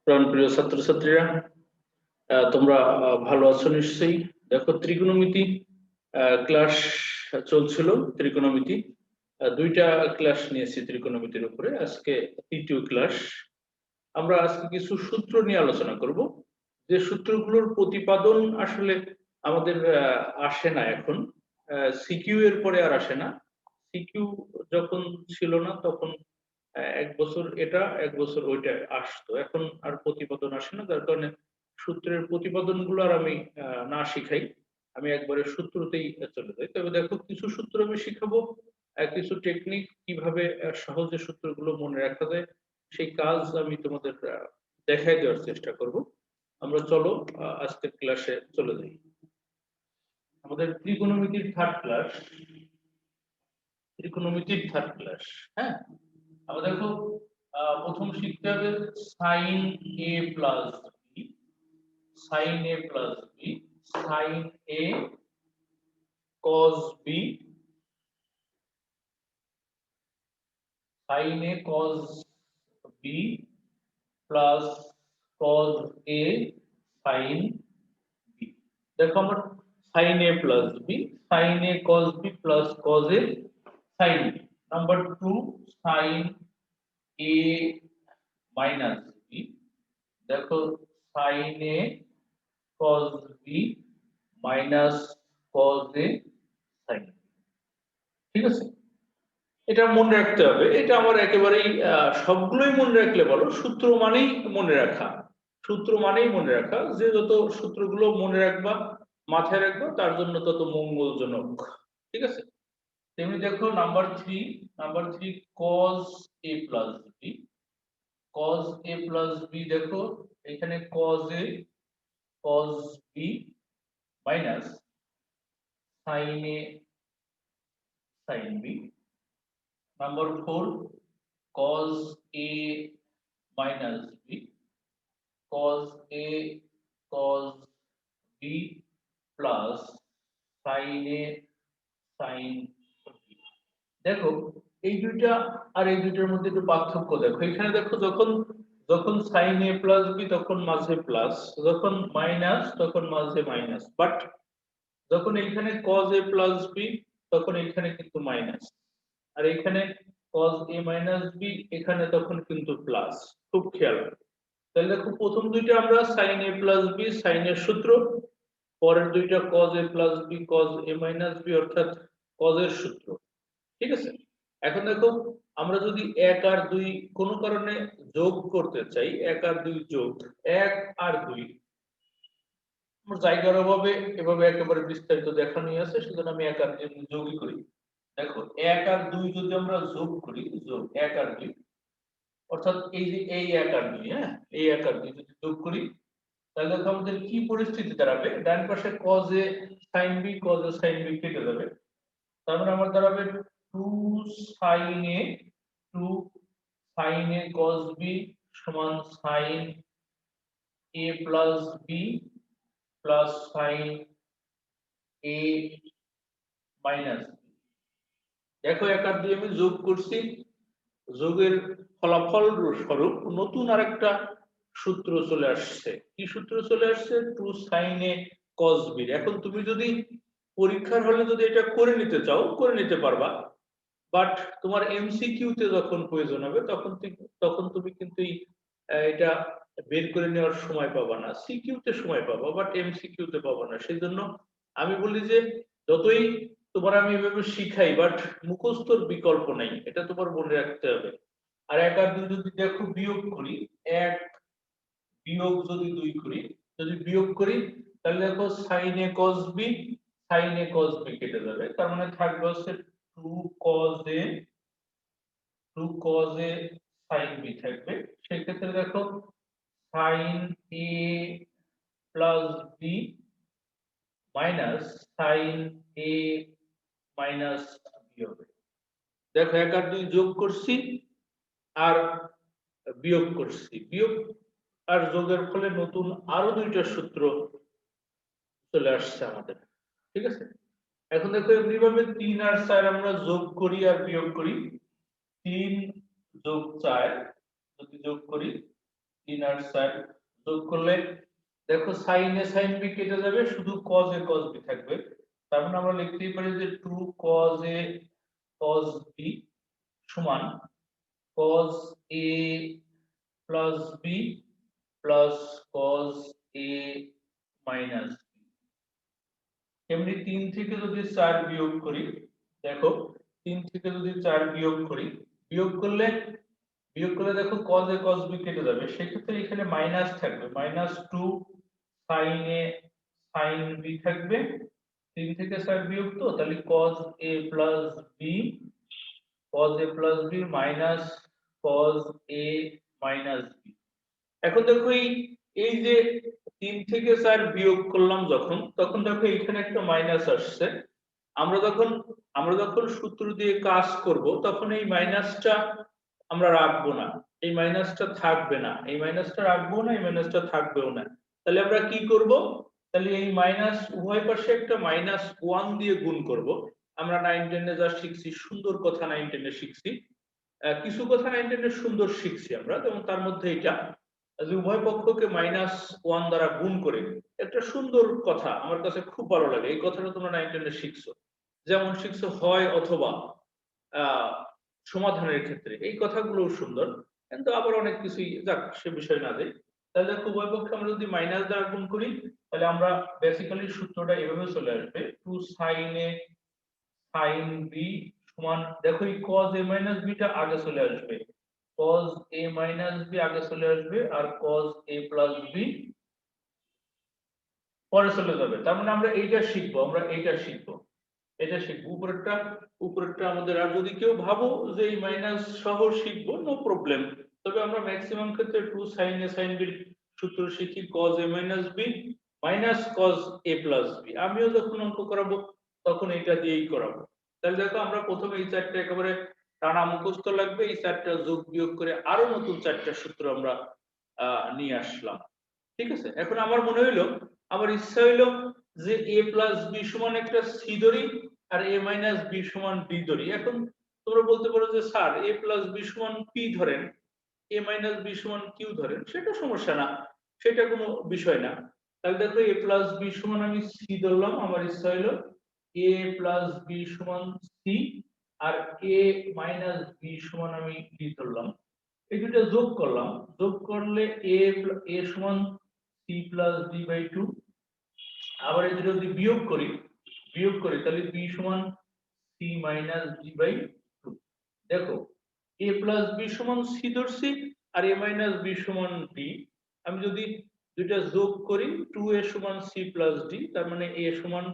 প্রাণপ্রিয় ছাত্রছাত্রীরা, তোমরা ভালো আছো নিশ্চয়ই। দেখো, ত্রিকোণমিতি ক্লাস চলছিল। ত্রিকোণমিতি দুইটা ক্লাস নিয়েছি ত্রিকোণমিতির উপরে। আজকে তৃতীয় ক্লাস। আমরা আজকে কিছু সূত্র নিয়ে আলোচনা করব, যে সূত্রগুলোর প্রতিপাদন আসলে আমাদের আসে না এখন। সিকিউ এর পরে আর আসে না। সিকিউ যখন ছিল না তখন এক বছর এটা এক বছর ওইটা আসতো, এখন আর প্রতিপাদন আসে না, যার কারণে সূত্রের প্রতিপাদন গুলো আর আমি না শিখাই। আমি একবারে সূত্রতেই চলে যাই। তবে দেখো, কিছু সূত্র আমি শিখাবো, কিছু টেকনিক কিভাবে সহজে সূত্রগুলো মনে রাখা যায় সেই কাজ আমি তোমাদের দেখাই দেওয়ার চেষ্টা করব। আমরা চলো আজকের ক্লাসে চলে যাই। আমাদের ত্রিকোণমিতির থার্ড ক্লাস। ত্রিকোণমিতির থার্ড ক্লাস। হ্যাঁ, আবার দেখো, প্রথম শিখতে হবে sine A plus B. Sine A plus B, sine A cos B, sine A cos B plus cos A sine B. দেখো, আমার sine A plus B, sine A cos B plus cos A sine B. Number 2, sine A minus B. দেখো, sine A cos b minus cos a sin b। ঠিক আছে, এটা মনে রাখতে হবে। এটা আমার একেবারেই সবগুলোই মনে রাখলে বলো, সূত্র মানেই মনে রাখা। সূত্র মানেই মনে রাখা, যে যত সূত্রগুলো মনে রাখবা, মাথায় রাখবা, তার জন্য তত মঙ্গলজনক। ঠিক আছে, তেমনি দেখো number three cos a plus B. cos a plus B, দেখো এখানে cos a cos b minus sin a sin b। Number 4, cos a minus b, cos a cos b plus sin a sin b। দেখো, এই দুইটা আর এই দুইটার মধ্যে একটু পার্থক্য দেখো। এখানে দেখো, যখন যখন sin a প্লাস বি তখন মাঝে প্লাস, যখন মাইনাস তখন মাঝে মাইনাস, বাট যখন এইখানে cos a প্লাস বি তখন এইখানে কিন্তু মাইনাস, আর এখানে cos a মাইনাস বি এখানে তখন কিন্তু প্লাস। খুব খেয়াল রাখো। তাহলে দেখো, প্রথম দুইটা আমরা sin a plus B sin এর সূত্র, পরের দুইটা cos a plus B cos a minus B অর্থাৎ cos এর সূত্র। ঠিক আছে, এখন দেখো, আমরা যদি 1 আর 2 কোনো কারণে যোগ করতে চাই, 1 আর 2 যোগ, 1 আর 2 আমার জায়গার অভাবে এভাবে একেবারে বিস্তারিত দেখানোই আছে, সেজন্য আমি 1 আর 2 যোগই করি। দেখো, 1 আর 2 যদি আমরা যোগ করি, যোগ 1 আর 2 অর্থাৎ এই যে এই 1 আর 2, হ্যাঁ, এই 1 আর 2 যদি যোগ করি, তাহলে দেখো আমাদের কি পরিস্থিতি দাঁড়াবে। ডান পাশে cos a sin b cos a sin b কেটে যাবে। তারপরে আমার দাঁড়াবে 2 sin a 2 sin a cos b সমান sin a plus b plus sin a minus b। দেখো, 1 আর 2 আমি যোগ করছি, যোগের ফলাফল স্বরূপ নতুন আরেকটা সূত্র চলে আসছে। কি সূত্র চলে আসছে? 2 sin a cos b। এখন তুমি যদি পরীক্ষার হলে যদি এটা করে নিতে চাও, করে নিতে পারবা, বাট তোমার এমসিকিউ তে যখন প্রয়োজন হবে তখন তুমি কিন্তু এটা বের করে নেওয়ার সময় পাবা না। সিকিউ তে সময় পাবা, বাট এমসিকিউ তে পাবা না। সেই জন্য আমি বলি যে, যতই তোমার আমি এভাবে শিখাই, বাট মুখস্থর বিকল্প নাই, এটা তোমার মনে রাখতে হবে। আর 1 আর 2 যদি দেখো বিয়োগ করি, 1 বিয়োগ যদি 2 করি, যদি বিয়োগ করি, তাহলে দেখো sin a cos b sin a cos b কেটে যাবে। তার মানে থাকবে হচ্ছে 2 cos a 2 cos a sin b থাকবে। সেই ক্ষেত্রে দেখো sin a plus b minus sin a minus b হবে। দেখো, 1 আর 2 যোগ করছি আর বিয়োগ করছি, বিয়োগ আর যোগের ফলে নতুন আরো দুইটা সূত্র চলে আসছে আমাদের। ঠিক আছে, এখন দেখো, এমনিভাবে 3 আর 4 আমরা যোগ করি আর বিয়োগ করি। 3 যোগ 4 যদি যোগ করি, ইনার সাইড যোগ করলে দেখো sin a sin b কেটে যাবে, শুধু cos a cos b থাকবে। তার মানে আমরা লিখতেই পারি যে 2 cos a cos b সমান cos a plus b plus cos a minus b। এমনি 3 থেকে যদি 4 বিয়োগ করি, দেখো 3 থেকে যদি 4 বিয়োগ করি, বিয়োগ করলে দেখো cos a cos b কেটে যাবে, সেক্ষেত্রে এখানে মাইনাস থাকবে, -2 sin a sin b থাকবে। 3 থেকে 4 বিয়োগ, তো তাহলে cos a plus b minus cos a minus b। এখন দেখো এই যে 3 থেকে 4 বিয়োগ করলাম যখন, তখন দেখো এখানে একটা মাইনাস আসছে। আমরা যখন সূত্র দিয়ে কাজ করব, তখন এই মাইনাসটা আমরা রাখবো না, এই মাইনাসটা থাকবে না, এই মাইনাসটা রাখবো না, এই মাইনাসটা থাকবেও না। তাহলে আমরা কি করব, তাহলে এই মাইনাস উভয় পাশে একটা -1 দিয়ে গুণ করব। আমরা 9 10 এ যা শিখছি, সুন্দর কথা 9 10 এ শিখছি, কিছু কথা 9 10 এ সুন্দর শিখছি আমরা, যেমন তার মধ্যে এটা যে উভয় পক্ষকে -1 দ্বারা গুণ করে একটা সুন্দর কথা, আমার কাছে খুব ভালো লাগে এই কথাটা, তোমরা 9 10 এ শিখছো। যেমন শিখছো হয় অথবা, আহ সমাধানের ক্ষেত্রে এই কথাগুলো সুন্দর, কিন্তু আবার অনেক কিছুই, যাক সে বিষয় না যাই। তাহলে দেখো উভয় পক্ষে আমরা যদি মাইনাস দ্বারা গুণ করি, তাহলে আমরা বেসিক্যালি সূত্রটা এভাবে চলে আসবে, 2 sin a sin b সমান, দেখো এই cos a minus b টা আগে চলে আসবে, cos a minus b আগে চলে আসবে, আর cos a plus b পরে চলে যাবে। তার মানে আমরা এইটা শিখবো, উপরেরটা আমাদের, আর যদি কেউ ভাবো যে এই মাইনাস সহ শিখবো, নো প্রবলেম। তবে আমরা ম্যাক্সিমাম ক্ষেত্রে 2 sin a sin b সূত্র শিখি, cos a minus b minus cos a plus b। আমিও যখন অঙ্ক করাবো তখন এটা দিয়েই করাবো। তাহলে দেখো আমরা প্রথমে এই চারটা একেবারে টানা মুখস্থ লাগবে, এই চারটা যোগ বিয়োগ করে আরো নতুন চারটা সূত্র আমরা নিয়ে আসলাম। ঠিক আছে, এখন আমার মনে হইলো, আমার ইচ্ছা হইলো যে a প্লাস বি সমান একটা সি ধরি, আর a মাইনাস বি সমান ডি ধরি। এখন তোমরা বলতে পারো যে স্যার a প্লাস বি সমান পি ধরেন, a মাইনাস বি সমান কিউ ধরেন, সেটা সমস্যা না, সেটা কোনো বিষয় না। তাহলে দেখো a প্লাস বি সমান আমি সি ধরলাম, আমার ইচ্ছা হইলো a প্লাস বি সমান সি, আর a মাইনাস বি সমান আমি ডি ধরলাম। এই দুটো যোগ করলাম, যোগ করলে a সমান c প্লাস d বাই 2। আবার এই দুটো যদি বিয়োগ করি তাহলে b সমান c মাইনাস d বাই 2। দেখো a প্লাস b সমান c ধরছি, আর a মাইনাস b সমান d। আমি যদি দুইটা যোগ করি, 2a সমান c প্লাস d, তার মানে a সমান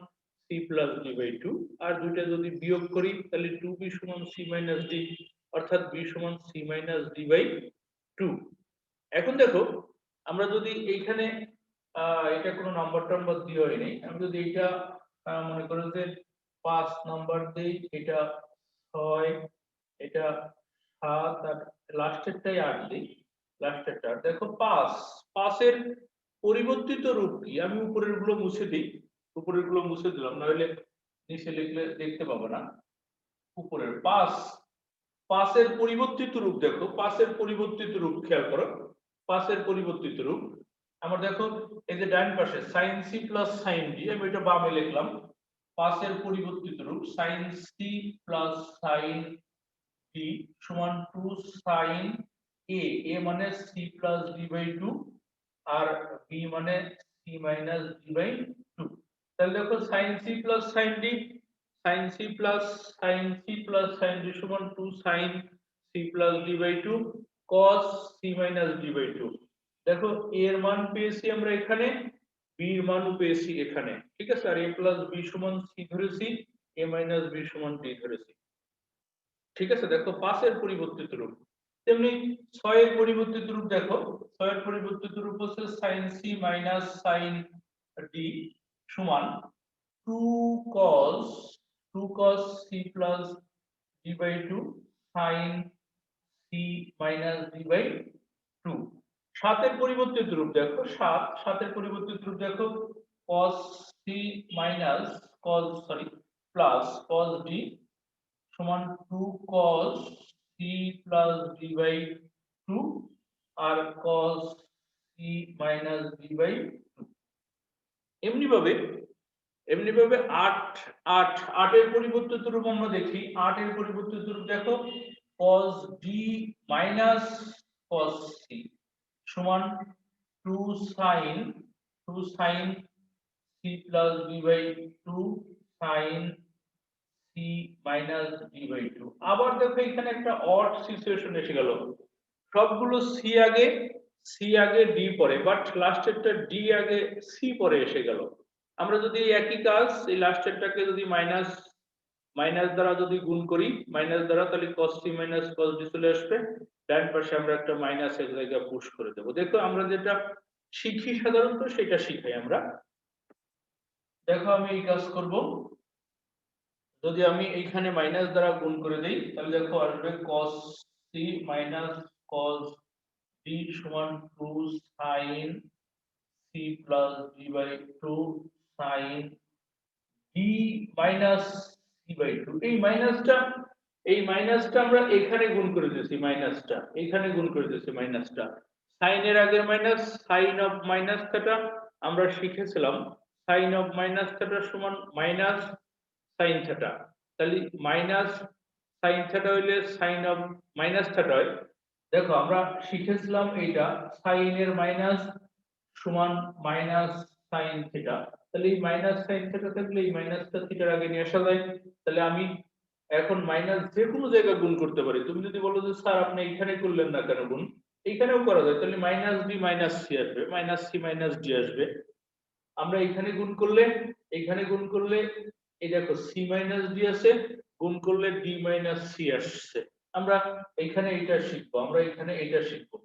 c প্লাস d বাই 2। আর দুইটা যদি বিয়োগ করি, তাহলে 2b সমান c মাইনাস d, অর্থাৎ b সমান c মাইনাস d বাই 2। এখন দেখো আমরা যদি এইখানে এটা কোনো নাম্বার টাম্বার দিয়ে হয়নি, আমি যদি এটা মনে করো যে 5 নাম্বার দেই, এটা 6, এটা 7, আর লাস্টেরটাই 8 দিই, লাস্টেরটা দেখো 5 এর পরিবর্তিত রূপ কি, আমি উপরের গুলো মুছে দিই, উপরের গুলো মুছে দিলাম, না হলে নিচে লিখলে দেখতে পাবো না। উপরের 5 এর পরিবর্তিত রূপ, দেখো 5 এর পরিবর্তিত রূপ খেয়াল করো, 5 এর পরিবর্তিত রূপ আমার দেখো, এই যে ডান পাশে sin c plus sin d, আমি এটা বামে লিখলাম। 5 এর পরিবর্তিত রূপ sin c plus sin d সমান 2 sin a মানে c প্লাস d বাই 2, আর b মানে c মাইনাস d বাই 2। তাহলে দেখো sin c plus sin d, sin c plus sin d সমান 2 sin c plus d by 2 cos c minus d by 2। দেখো a এর মান পেয়েছি আমরা এখানে, b এর মানও পেয়েছি এখানে, ঠিক আছে। আর a প্লাস b সমান c ধরেছি, a মাইনাস b সমান d ধরেছি, ঠিক আছে। দেখো 5 এর পরিবর্তিত রূপ। তেমনি 6 এর পরিবর্তিত রূপ দেখো, 6 এর পরিবর্তিত রূপ হচ্ছে sin c minus sin d সমান 2 cos c plus d by 2 sin c minus d by 2। 7 এর পরিবর্তিত রূপ দেখো, 7 এর পরিবর্তিত রূপ দেখো, cos c minus plus cos d সমান 2 cos c plus d by 2, আর cos C minus B by 2। এমনি ভাবে 8 এর পরিবর্তিত রূপ আমরা দেখি। 8 এর পরিবর্তিত রূপ দেখো, cos d minus cos c সমান 2 sin c plus b by 2 sin c minus b by 2। আবার দেখো এখানে একটা অড সিচুয়েশন এসে গেল, সবগুলো সি আগে ডি পরে, বাট লাস্টেরটা ডি আগে সি পরে এসে গেল। আমরা যদি এই একই কাজ এই লাস্টেরটাকে যদি মাইনাস দ্বারা যদি গুণ করি, মাইনাস দ্বারা, তাহলে cos c minus cos d চলে আসবে। ডান পাশে আমরা একটা মাইনাস এক জায়গায় পুশ করে দেব। দেখো আমরা যেটা শিখি সাধারণত সেটা শিখাই আমরা। দেখো আমি এই কাজ করব, যদি আমি এইখানে মাইনাস দ্বারা গুণ করে দেই, তাহলে দেখো আসবে cos c minus cos d সমান 2 sin c plus d by 2 sin d minus c by 2। এই মাইনাসটা আমরা এখানে গুণ করে দিয়েছি, মাইনাসটা এখানে গুণ করে দিয়েছি, মাইনাসটা সাইন এর আগের মাইনাস, সাইন অফ মাইনাস থিটা আমরা শিখেছিলাম সাইন অফ মাইনাস থিটা সমান মাইনাস সাইন থিটা। তাহলে মাইনাস সাইন থিটা হইলে সাইন অফ মাইনাস থিটা হয়। দেখো আমরা শিখেছিলাম এইটা সাইন এর মাইনাস সমান মাইনাস সাইন থিটা। তাহলে এই মাইনাস সাইন থিটা থাকলে এই মাইনাসটা থিটার আগে নিয়ে আসা যায়। তাহলে আমি এখন মাইনাস যে কোনো জায়গায় গুণ করতে পারি। তুমি যদি বলো যে স্যার আপনি এখানে করলেন না কেন গুণ, এইখানেও করা যায়। তাহলে মাইনাস বি মাইনাস সি আসবে, মাইনাস সি মাইনাস ডি আসবে। আমরা এখানে গুণ করলে এই দেখো সি মাইনাস ডি আছে, গুণ করলে ডি মাইনাস সি আসছে। আমরা এখানে এটা শিখবো,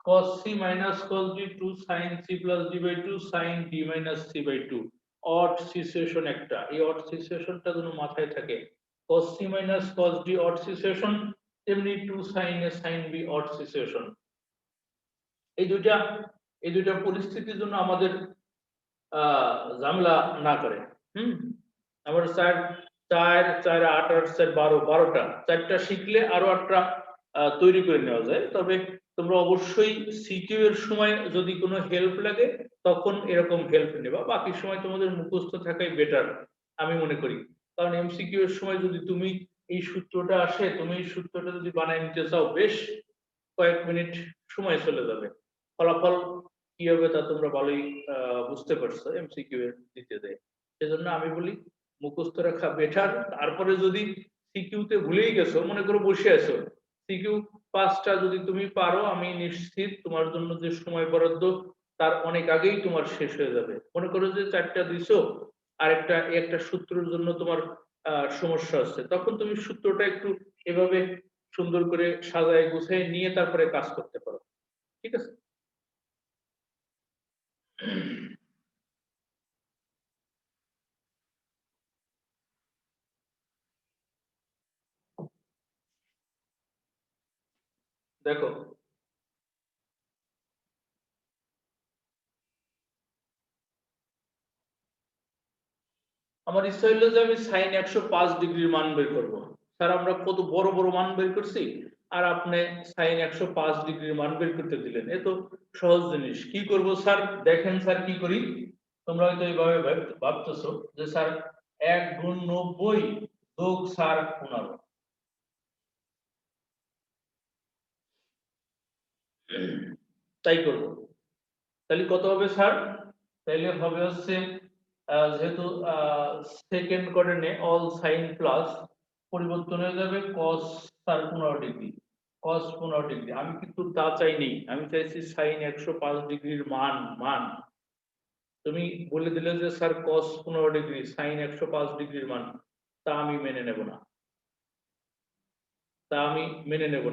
cos c minus cos d 2 sin c plus d by 2 sin d minus c by 2। Odd situation একটা, এই অড সিচুয়েশনটা যেন মাথায় থাকে। cos c minus cos d odd situation, তেমনি 2 sin a sin b odd situation. এই দুইটা পরিস্থিতির জন্য আমাদের ঝামেলা না করে। আবার 4 4 4 8 8 4 12 12টা, 4টা শিখলে আরো 8টা তৈরি করে নেওয়া যায়। তবে তোমরা অবশ্যই সিকিউ এর সময় যদি কোনো হেল্প লাগে তখন এরকম হেল্প নেবা, বাকি সময় তোমাদের মুখস্থ থাকাই বেটার আমি মনে করি। কারণ এমসিকিউ এর সময় যদি তুমি এই সূত্রটা আসে, তুমি এই সূত্রটা যদি বানায় নিতে চাও, বেশ কয়েক মিনিট সময় চলে যাবে। ফলাফল কি হবে তা তোমরা ভালোই বুঝতে পারছো এমসিকিউ এর দিতে দেয়। সেজন্য আমি বলি মুখস্থ রাখা বেটার। তারপরে যদি সিকিউ তে ভুলেই গেছো, মনে করো বসে আছো, সিকিউ 5টা যদি তুমি পারো, আমি নিশ্চিত তোমার জন্য যে সময় বরাদ্দ তার অনেক আগেই তোমার শেষ হয়ে যাবে। মনে করো যে 4টা দিছো, আর একটা সূত্রের জন্য তোমার সমস্যা হচ্ছে, তখন তুমি সূত্রটা একটু এভাবে সুন্দর করে সাজায় গুছায় নিয়ে তারপরে কাজ করতে পারো। ঠিক আছে? দেখো আমার ইচ্ছা হইলো যে আমি সাইন 105 ডিগ্রির মান বের করব। স্যার আমরা কত বড় বড় মান বের করছি, আর আপনি সাইন 105 ডিগ্রির মান বের করতে দিলেন। এ তো সহজ জিনিস। কি করব স্যার? দেখেন স্যার কি করি। তোমরা হয়তো এইভাবে ভাবতেছো যে স্যার 1 গুণ 90 যোগ স্যার 15, তাই করব। তাহলে কত হবে স্যার? তাহলে হবে হচ্ছে যেহেতু সেকেন্ড কোঅর্ডিনেটে অল সাইন প্লাস পরিবর্তন হয়ে যাবে cos sir 15 degree, cos 15 degree. আমি কিন্তু তা চাইনি, আমি চাইছি সাইন 105 ডিগ্রির মান। তুমি বলে দিলে যে স্যার cos 15 ডিগ্রি সাইন 105 ডিগ্রির মান, তা আমি মেনে নেব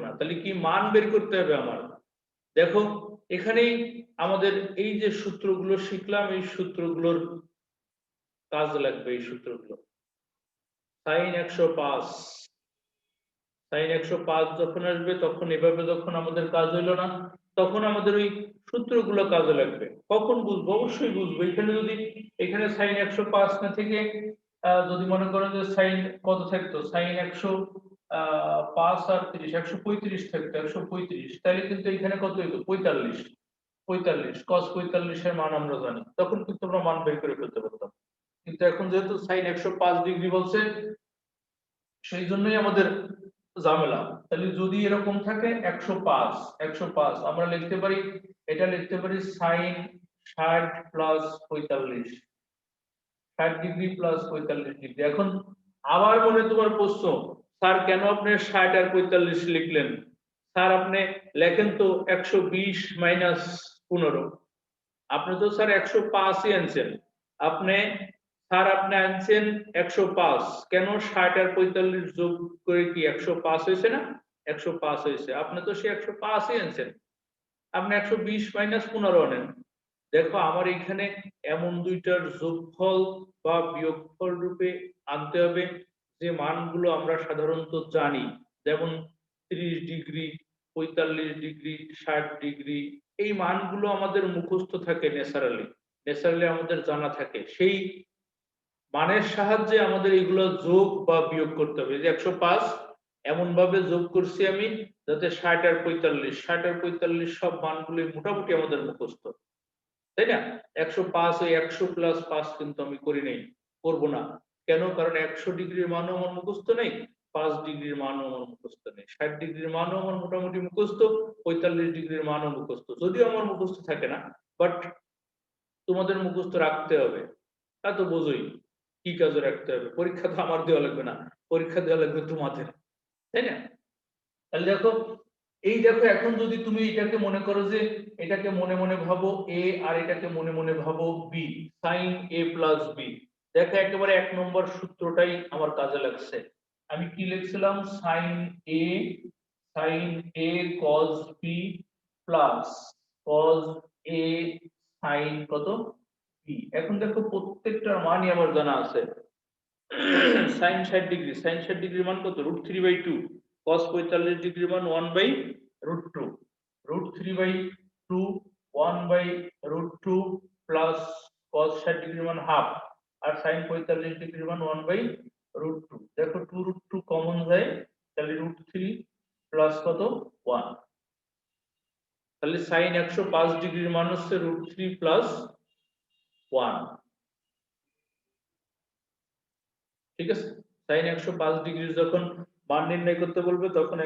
না, তাহলে কি মান বের করতে হবে আমার। দেখো এখানেই আমাদের এই যে সূত্রগুলো শিখলাম, এই সূত্রগুলোর কাজ লাগবে। এই সূত্রগুলো সাইন 105 যখন আসবে, তখন এভাবে যখন আমাদের কাজ হইলো না, তখন আমাদের ওই সূত্রগুলো কাজে লাগবে। কখন বুঝবো? অবশ্যই বুঝবো। এখানে সাইন 105 না থেকে যদি মনে করেন যে সাইন কত থাকতো, সাইন 105 আর 30 135 থাকতো, 135, তাহলে কিন্তু এখানে কত হইতো? 45। 45 cos 45 এর মান আমরা জানি, তখন কিন্তু আমরা মান বের করে ফেলতে পারতাম। কিন্তু এখন যেহেতু sin 105 ডিগ্রি বলছে, সেই জন্যই আমাদের ঝামেলা। তাহলে যদি এরকম থাকে 105 আমরা লিখতে পারি, এটা লিখতে পারি sin 60 plus 45, 60 degree plus 45 degree. এখন আবার মনে তোমার প্রশ্ন, স্যার কেন আপনি 60 আর 45 লিখলেন? স্যার আপনি লেখেন তো 120 মাইনাস 15। আপনি তো স্যার 105ই আনছেন। আপনি স্যার আপনি আনছেন 105, কেন 60 আর 45 যোগ করে কি 105 হয়েছে না? 105 হয়েছে। আপনি তো সে 105ই আনছেন, আপনি 120 মাইনাস 15 আনেন। দেখো আমার এখানে এমন দুইটার যোগফল বা বিয়োগফল রূপে আনতে হবে যে মানগুলো আমরা সাধারণত জানি, যেমন 30 ডিগ্রি, 45 ডিগ্রি, 60 ডিগ্রি। এই মানগুলো আমাদের মুখস্থ থাকে ন্যাচারালি আমাদের জানা থাকে। সেই মানের সাহায্যে আমাদের এগুলো যোগ বা বিয়োগ করতে হবে। যে 105 এমন ভাবে যোগ করছি আমি যাতে 60 আর 45 সব মানগুলো মোটামুটি আমাদের মুখস্থ, তাই না? 105 ওই 100 প্লাস 5 কিন্তু আমি করি নাই, করব না। কেন? কারণ 100 ডিগ্রির মানও আমার মুখস্থ নেই, 5 ডিগ্রির মানও আমার মুখস্থ নেই, 60 ডিগ্রির মানও আমার মোটামুটি মুখস্থ, 45 ডিগ্রির মানও মুখস্থ। যদিও আমার মুখস্থ থাকে না, বাট তোমাদের মুখস্থ রাখতে হবে। তা তো বোঝোই কি কাজে রাখতে হবে। পরীক্ষা তো আমার দেওয়া লাগবে না, পরীক্ষা দেওয়া লাগবে তোমাদের, তাই না? তাহলে দেখো, এই দেখো এখন যদি তুমি এটাকে মনে করো যে এটাকে মনে মনে ভাবো এ আর এটাকে মনে মনে ভাবো B, sine A plus B. দেখো একেবারে 1 নম্বর সূত্রটাই আমার কাজে লাগছে। আমি কি লিখছিলাম? Sine A cos B plus cos A sine কত বি। এখন দেখো প্রত্যেকটার মানই আমার জানা আছে। সাইন 60 ডিগ্রি, সাইন 60 ডিগ্রির মান কত? √3/2। cos 45 ডিগ্রির মান 1/√2, √3/2 1/√2 প্লাস cos 60 ডিগ্রির মান হাফ, আর সাইন 45 ডিগ্রির মান 1/√2। দেখো 2√2 কমন যায়, তাহলে √3 প্লাস কত 1। তাহলে সাইন 105 ডিগ্রির মান হচ্ছে √3 প্লাস 1। ঠিক আছে? সাইন 105 ডিগ্রি যখন মান নির্ণয় করতে বলবে তখন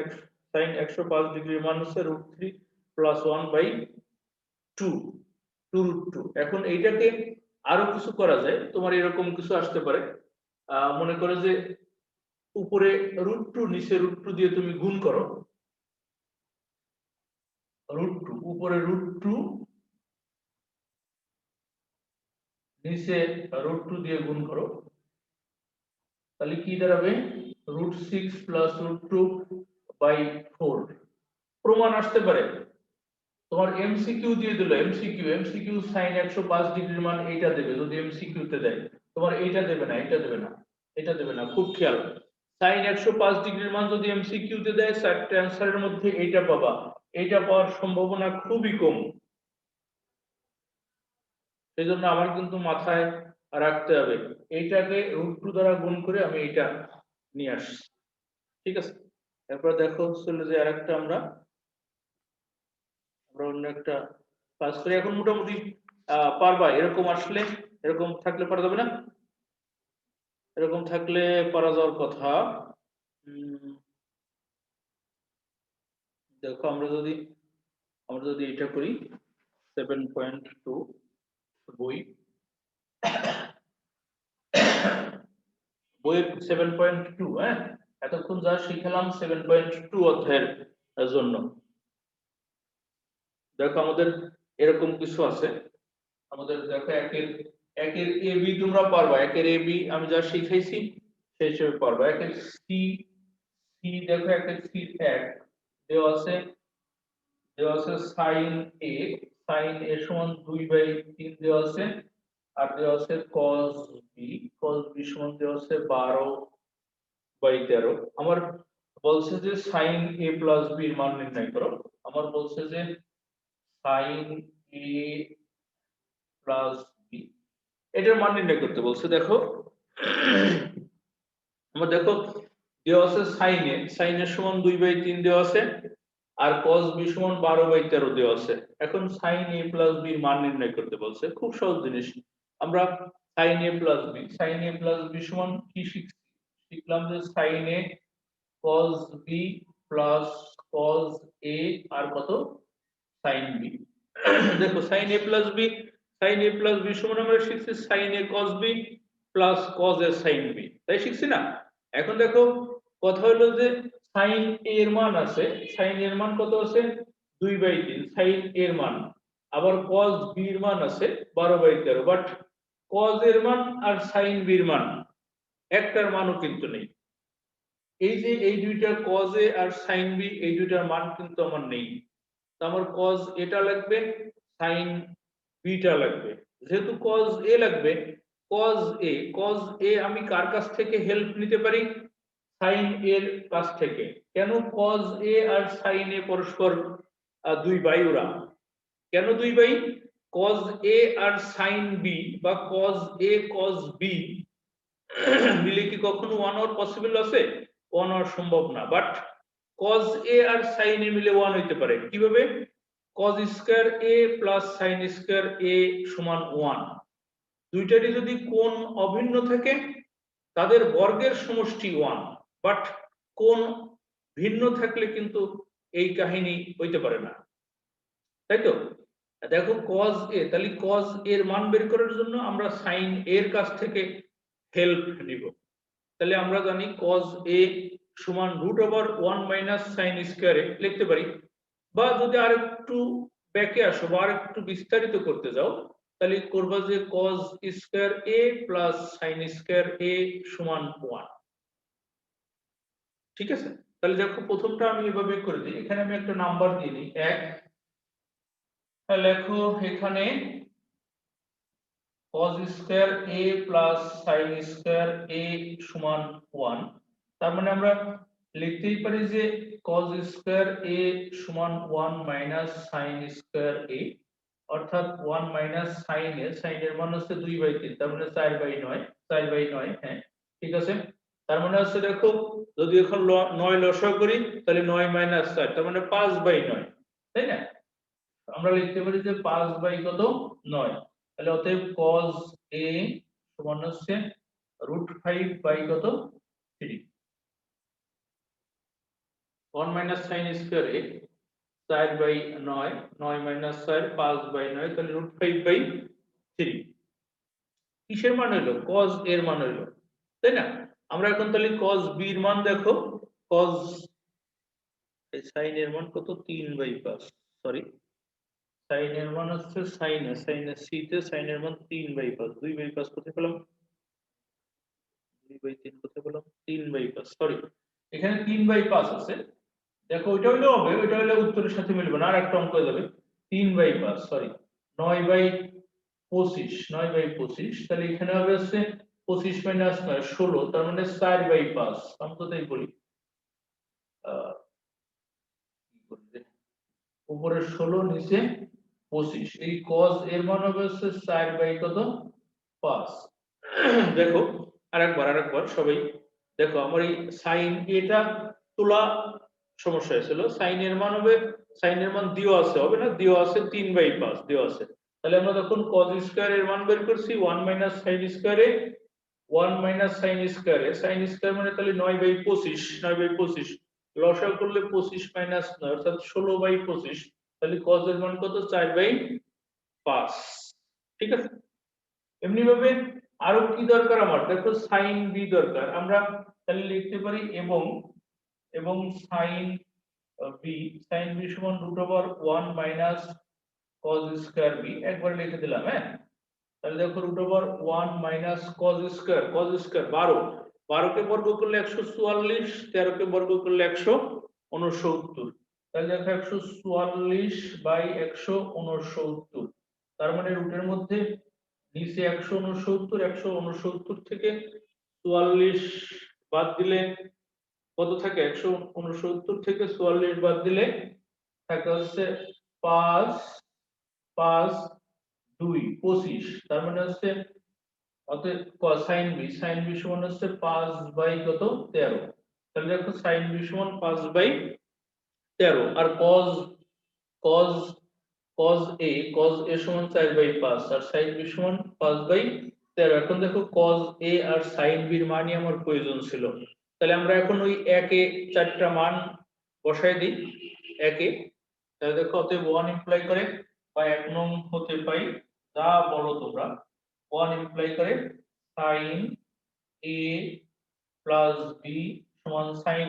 সাইন 105 ডিগ্রির মান হচ্ছে √3 প্লাস 1/2, 2√2। এখন এইটাকে আরো কিছু করা যায়, তোমার এরকম কিছু আসতে পারে। মনে করো যে উপরে √2 নিচে √2 দিয়ে তুমি গুণ করো, √2 উপরে √2 নিচে √2 দিয়ে গুণ করো, তাহলে কি দাঁড়াবে? √6 প্লাস √2/4। প্রমাণ আসতে পারে। তোমার এমসিকিউ দিয়ে দিল, এমসিকিউ সাইন 105 ডিগ্রির মান এইটা দেবে, যদি এমসিকিউ তে দেয়। তোমার এইটা দেবে না, এটা দেবে না, এটা দেবে না, খুব খেয়াল। সাইন 105 ডিগ্রির মান যদি এমসিকিউ তে দেয়, চারটে অ্যানসারের মধ্যে এইটা পাবা। এইটা পাওয়ার সম্ভাবনা খুবই কম। সেজন্য আমার কিন্তু মাথায় রাখতে হবে, এইটাকে √2 দ্বারা গুণ করে আমি এইটা নিয়ে আসছি। ঠিক আছে? এরপর দেখো চলে যে আরেকটা আমরা অন্য একটা কাজ করি। এখন মোটামুটি পারবা, এরকম আসলে, এরকম থাকলে পারা যাবে না? এরকম থাকলে পারা যাওয়ার কথা। দেখো আমরা যদি এটা করি 7.2 বই, বইয়ের 7.2, হ্যাঁ, এতক্ষণ যা শিখলাম 7.2 অধ্যায়ের জন্য। দেখো আমাদের এরকম কিছু আছে। আমাদের দেখো একের এ বি তোমরা পারবা, একের এ বি আমি যা শিখাইছি সেই হিসেবে পারবা। একের সি, দেখো একের সি এক দেওয়া আছে সাইন এ সমান 2/3 দেওয়া আছে, আর দেওয়া আছে cos বি সমান দেওয়া আছে 12/13। আমার বলছে যে সাইন এ প্লাস বি এর মান নির্ণয় করো। আমার বলছে যে সাইন এ প্লাস বি এটার মান নির্ণয় করতে বলছে। দেখো আমার দেখো দেওয়া আছে সাইন এর সমান 2/3 দেওয়া আছে, আর cos b সমান 12/13 দেওয়া আছে। এখন sin a plus b এর মান নির্ণয় করতে বলছে, খুব সহজ জিনিস। আমরা sin a plus b সমান কি শিখলাম যে sin a cos b plus cos a আর কত sin b। দেখো sin a plus b সমান আমরা শিখছি sin a cos b plus cos a sin b, তাই শিখছি না? এখন দেখো কথা হলো যে sin a এর মান আছে, sin a এর মান কত আছে 2/3 sin a এর মান, আবার cos b এর মান আছে 12/13, বাট cos এর মান আর sin b এর মান একটার মানও কিন্তু নেই। এই যে এই দুইটা cos a আর sin b এই দুইটার মান কিন্তু আমার নেই, তো আমার cos এটা লাগবে, sin b টা লাগবে। যেহেতু cos a লাগবে, cos a আমি কার কাছ থেকে হেল্প নিতে পারি? sin a এর কাছ থেকে। কেন cos a আর sin a পরস্পর দুই ভাই ওরা? কেন দুই ভাই? cos a আর sin b বা cos a cos b মিলে কি কখনো 1 হওয়ার পসিবল আছে? 1 হওয়া সম্ভব না, বাট cos a আর sin a মিলে 1 হইতে পারে। কিভাবে? cos square a plus sin square a সমান 1। দুইটারই যদি কোণ অভিন্ন থাকে তাদের বর্গের সমষ্টি 1, বাট কোণ ভিন্ন থাকলে কিন্তু এই কাহিনী হইতে পারে না, তাই তো? দেখো cos a, তাহলে cos a এর মান বের করার জন্য আমরা sin a এর কাছ থেকে হেল্প নিব। তাহলে আমরা জানি cos a সমান √1 মাইনাস sin স্কয়ার a লিখতে পারি, বা যদি আরেকটু ব্যাকে আসো বা আরেকটু বিস্তারিত করতে যাও তাহলে করবা যে cos square a plus sin square a সমান 1। ঠিক আছে, তাহলে দেখো প্রথমটা আমি এভাবে করে দিই, এখানে আমি একটা নাম্বার দিয়ে নিই 1। তাহলে লেখো এখানে cos square a plus sin square a সমান 1। তার মানে আমরা লিখতেই পারি যে cos স্কয়ার a সমান 1 মাইনাস sin স্কয়ার a, অর্থাৎ 1 মাইনাস sin a, sin এর মান হচ্ছে 2/3, তার মানে 4/9, হ্যাঁ ঠিক আছে। তার মানে হচ্ছে দেখো যদি এখন 9 লসাগু করি তাহলে 9 মাইনাস 4, তার মানে 5/9, তাই না? আমরা লিখতে পারি যে 5/9। তাহলে অতএব cos a সমান হচ্ছে √5/কত 3। 1 minus sin square a 4/9, 9 minus 4 5/9, তাহলে √5/3 কিসের মান হলো? cos এর মান হলো, তাই না? আমরা এখন তাহলে cos b এর মান দেখো, cos sin এর মান কত 3/5, সরি sin এর মান হচ্ছে sin এ c তে sin এর মান 3/5, 2/5 কোথায় পেলাম? 2/3 কোথায় পেলাম? 3/5, সরি এখানে 3/5 আছে। দেখো ওইটা হইলে হবে, ওইটা হইলে উত্তরের সাথে মিলবে না, আর একটা অঙ্ক হয়ে যাবে 3/5, সরি 9/25, তাহলে এখানে হবে হচ্ছে 25 মাইনাস 9 16, তার মানে 4/5। আমি তো তাই বলি উপরে 16 নিচে 25, এই cos এর মান হবে হচ্ছে 4/5। দেখো আরেকবার সবাই দেখো, আমার এই sin এটা তোলা সমস্যা হয়েছিল। sin এর মান হবে, sin এর মান দেওয়া আছে, হবে না? দেওয়া আছে 3/5 দেওয়া আছে। তাহলে আমরা তখন cos স্কয়ার এর মান বের করছি 1 মাইনাস sin স্কয়ার এ, 1 মাইনাস sin স্কয়ার এ, sin স্কয়ার মানে তাহলে 9/25 লসাগু করলে 25 মাইনাস 9 অর্থাৎ 16/25, তাহলে cos এর মান কত 4/5। ঠিক আছে, এমনি ভাবে আরো কি দরকার আমার? দেখো sin b দরকার, আমরা তাহলে লিখতে পারি এবং sin b সমান √1 মাইনাস cos স্কয়ার b, একবার লিখে দিলাম। হ্যাঁ, তাহলে দেখো √1 মাইনাস cos স্কয়ার 12 কে বর্গ করলে 144, 13 কে বর্গ করলে 169, তাহলে দেখো 144/169, তার মানে রুটের মধ্যে নিচে 169 থেকে 44 বাদ দিলে কত থাকে? 169 থেকে 44 বাদ দিলে থাকে হচ্ছে 5 5 2 25, তার মানে হচ্ছে অতএব sin b সমান হচ্ছে 5/13। তাহলে দেখো sin b সমান 5/13, 13 আর cos cos a সমান 4/5 আর sin b সমান 5/13। এখন দেখো cos a আর sin b এর মানই আমার প্রয়োজন ছিল, তাহলে আমরা এখন ওই একে চারটা মান বসাই দিই একে। তাহলে দেখো অতএব 1 ইমপ্লাই করে বা 1 নং হতে পাই যা বলো তোমরা, 1 ইমপ্লাই করে sin a প্লাস b সমান sin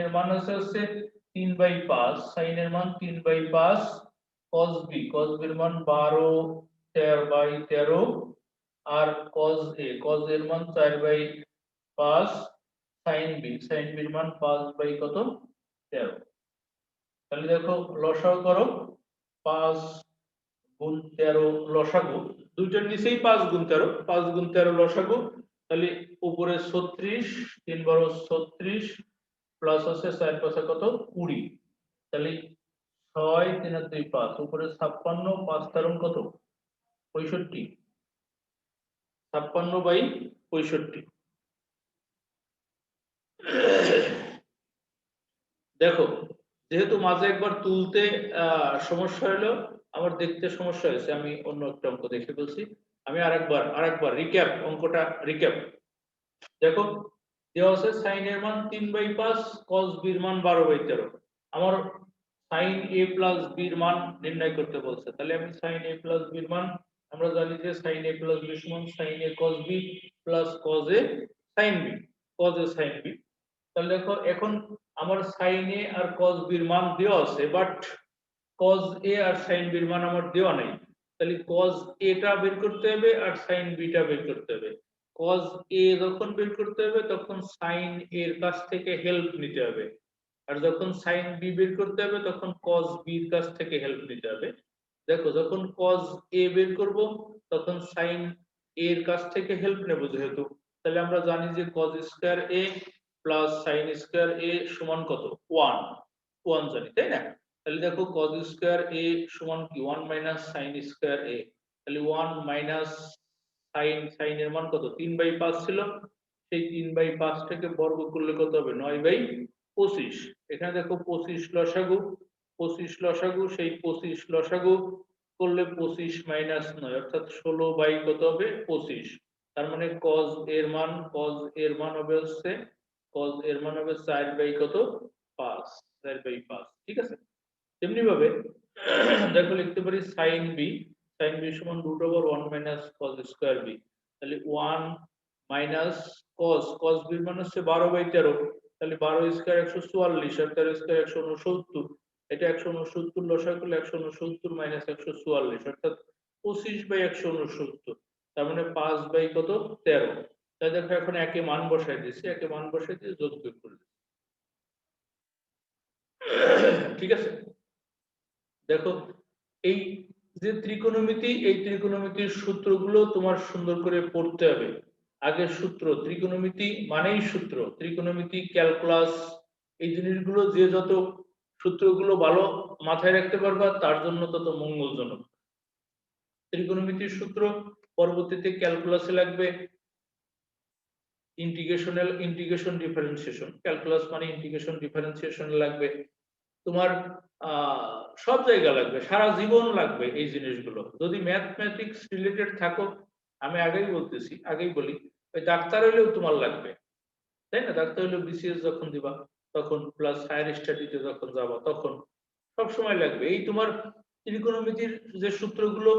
এর মান হচ্ছে 3/5, sin এর মান 3/5 cos b এর মান 12/13 আর cos এর মান 4/5 sin b এর মান 5 কত 13। তাহলে দেখো লসাগু করো, 5 গুণ 13 লসাগু, দুইটার নিচেই 5 গুণ 13, 5 গুণ 13 লসাগু, তাহলে উপরে 36, 3 12 36 প্লাস আছে 4 5 কত 20, তাহলে 6 3 আর 2 5, উপরে 56, 5 13 কত 65, 56/65। দেখো যেহেতু মাঝে একবার তুলতে সমস্যা হলো, আমার দেখতে সমস্যা হয়েছে, আমি অন্য একটা অঙ্ক দেখে বলছি। আমি আরেকবার রিক্যাপ, অঙ্কটা রিক্যাপ দেখো। দেওয়া আছে sin এর মান 3/5, cos b এর মান 12/13। আমার sin a plus b এর মান নির্ণয় করতে বলছে, তাহলে আমি sin a plus b এর মান, আমরা জানি যে sin a plus b সমান sin a cos b plus cos a sin b, cos a sin b। তাহলে দেখো এখন আমার sin a R cos b এর মান দেওয়া আছে, বাট cos a আর sin b এর মান আমার দেওয়া নাই, তাহলে cos a টা বের করতে হবে আর sin b টা বের করতে হবে। cos a যখন বের করতে হবে তখন sin a এর কাছ থেকে হেল্প নিতে হবে, আর যখন sin b বের করতে হবে তখন cos b এর কাছ থেকে হেল্প নিতে হবে। দেখো যখন cos a বের করব তখন sin a এর কাছ থেকে হেল্প নেব যেহেতু, তাহলে আমরা জানি যে cos square a plus sin square a সমান কত 1, 1 জানি তাই না। তাহলে দেখো cos স্কয়ার a সমান কি 1 মাইনাস sin স্কয়ার a, তাহলে 1 মাইনাস sin এর মান কত 3/5 ছিল, সেই 3/5 টাকে বর্গ করলে কত হবে 9/25। এখানে দেখো 25 লসাগু, 25 লসাগু, সেই 25 লসাগু করলে 25 মাইনাস 9 অর্থাৎ 16 কত হবে 25। তার মানে cos এর মান হবে হচ্ছে cos এর মান হবে 4 কত 5, 4/5। ঠিক আছে, তেমনি ভাবে দেখো লিখতে পারি sin b সমান √1 মাইনাস cos স্কয়ার b, তাহলে 1 মাইনাস cos b এর মান হচ্ছে 12/13, তাহলে 12 স্কয়ার 144 আর 13 স্কয়ার 169, এটা 169 লসাগু করলে 169 মাইনাস 144 অর্থাৎ 25/169, তার মানে 5 কত 13। তাই দেখো এখন একে মান বসাই দিয়েছি, একে মান বসাই দিয়ে যোগ বিয়োগ করে দিচ্ছি। ঠিক আছে, দেখো এই যে ত্রিকোণমিতি, এই ত্রিকোণমিতির সূত্রগুলো তোমার সুন্দর করে পড়তে হবে। আগের সূত্র, ত্রিকোণমিতি মানেই সূত্র, ত্রিকোণমিতি ক্যালকুলাস এই জিনিসগুলো যে যত সূত্রগুলো ভালো মাথায় রাখতে পারবা তার জন্য তত মঙ্গলজনক। ত্রিকোণমিতির সূত্র পরবর্তীতে ক্যালকুলাসে লাগবে, ইন্টিগ্রেশন ডিফারেন্সিয়েশন, ক্যালকুলাস মানে ইন্টিগ্রেশন ডিফারেন্সিয়েশন লাগবে তোমার, সব জায়গা লাগবে, সারা জীবন লাগবে এই জিনিসগুলো যদি ম্যাথমেটিক্স রিলেটেড থাকো। আমি আগেই বলি ওই ডাক্তার হইলেও তোমার লাগবে, তাই না? ডাক্তার হইলেও বিসিএস যখন দিবা তখন, প্লাস হায়ার স্টাডিতে যখন যাবা তখন সব সময় লাগবে। এই তোমার ত্রিকোণমিতির যে সূত্রগুলো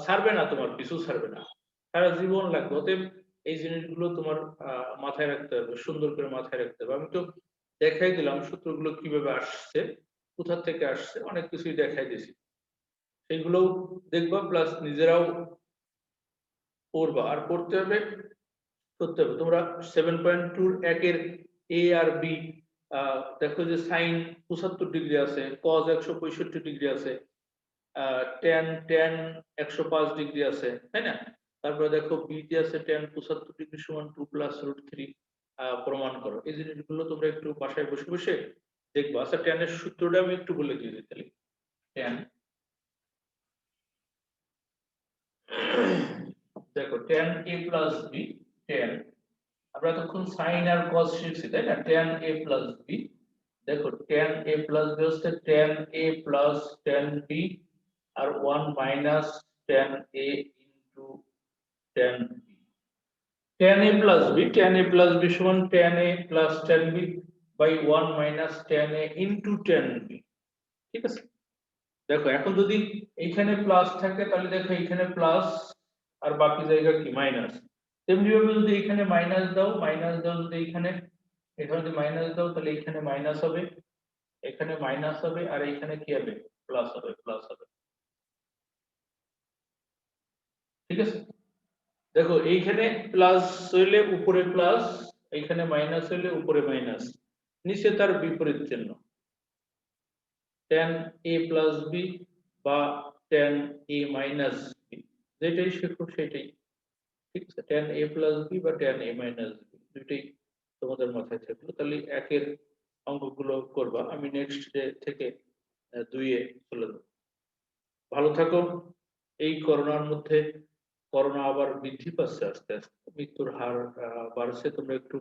ছাড়বে না, তোমার পিছু ছাড়বে না, সারা জীবন লাগবে। অতএব এই জিনিসগুলো তোমার মাথায় রাখতে হবে, সুন্দর করে মাথায় রাখতে হবে। আমি তো দেখাই দিলাম সূত্রগুলো কিভাবে আসছে, কোথা থেকে আসছে, অনেক কিছুই দেখাই দিয়েছি, সেগুলো দেখবা, প্লাস নিজেরাও পড়বা, আর পড়তে হবে করতে হবে। তোমরা 7.2 একের এ আর বি দেখো যে সাইন 75 ডিগ্রি আছে, কজ 165 ডিগ্রি আছে, tan 105 ডিগ্রি আছে, তাই না? তারপরে দেখো বি তে আছে tan 75 ডিগ্রি সমান 2 প্লাস √3, প্রমাণ করো। এই জিনিসগুলো তোমরা একটু বাসায় বসে বসে দেখবা। আচ্ছা tan এর সূত্রটা আমি একটু বলে দিই তাহলে। tan দেখো tan a plus b, tan আমরা তখন সাইন আর কস শিখছি তাই না, tan a প্লাস b দেখো tan a plus b হচ্ছে tan a plus tan b আর 1 minus tan a into tan b। tan a plus b, tan a plus b সমান tan a plus tan b by 1 minus tan a into tan b। ঠিক আছে, দেখো এখন যদি এইখানে plus থাকে তাহলে দেখো এইখানে প্লাস আর বাকি জায়গা কি মাইনাস। তেমনি ভাবে যদি এখানে মাইনাস দাও যদি এখানে যদি মাইনাস দাও তাহলে এখানে মাইনাস হবে, এখানে মাইনাস হবে আর এখানে কি হবে প্লাস হবে, প্লাস হবে। ঠিক আছে, দেখো এইখানে প্লাস হইলে উপরে প্লাস, এইখানে মাইনাস হইলে উপরে মাইনাস, নিচে তার বিপরীত চিহ্ন tan a plus b বা tan a minus b, যেটাই শেখো সেটাই ঠিক আছে। tan a plus b বা tan a minus b দুইটাই তোমাদের মাথায় থাকলো, তাহলে একের অঙ্কগুলো করবা, আমি নেক্সট ডে থেকে দুইয়ে চলে যাবো। ভালো থাকো। এই করোনার মধ্যে করোনা আবার বৃদ্ধি পাচ্ছে আস্তে আস্তে, মৃত্যুর হার বাড়ছে, তোমরা একটু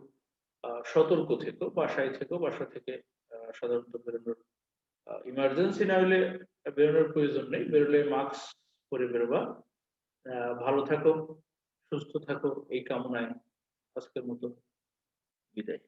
সতর্ক থেকো, বাসায় থেকো, বাসা থেকে সাধারণত বেরোনোর ইমার্জেন্সি না হলে বেরোনোর প্রয়োজন নেই, বেরোলে মাস্ক পরে বেরোবা। ভালো থাকো, সুস্থ থাকো, এই কামনায় আজকের মতো বিদায়।